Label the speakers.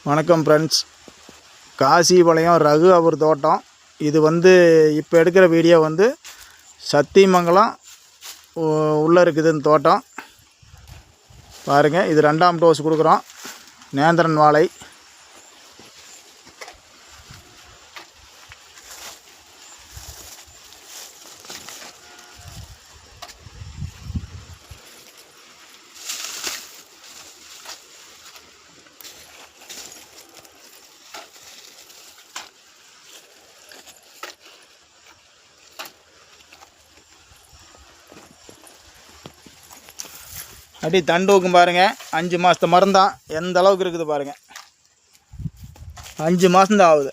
Speaker 1: வணக்கம் ஃப்ரெண்ட்ஸ். காசிபாளையம் ரகு அவர் தோட்டம். இது இப்போ எடுக்கிற வீடியோ சத்தியமங்கலம் உள்ளே இருக்குது இந்த தோட்டம். பாருங்கள், இது 2ஆம் டோஸ் கொடுக்குறோம். நேந்திரன் வாழை. அப்படி தண்டுக்கும் பாருங்கள், 5 மாதத்து மரம் தான். எந்த அளவுக்கு இருக்குது பாருங்கள். 5 மாதம்தான் ஆகுது.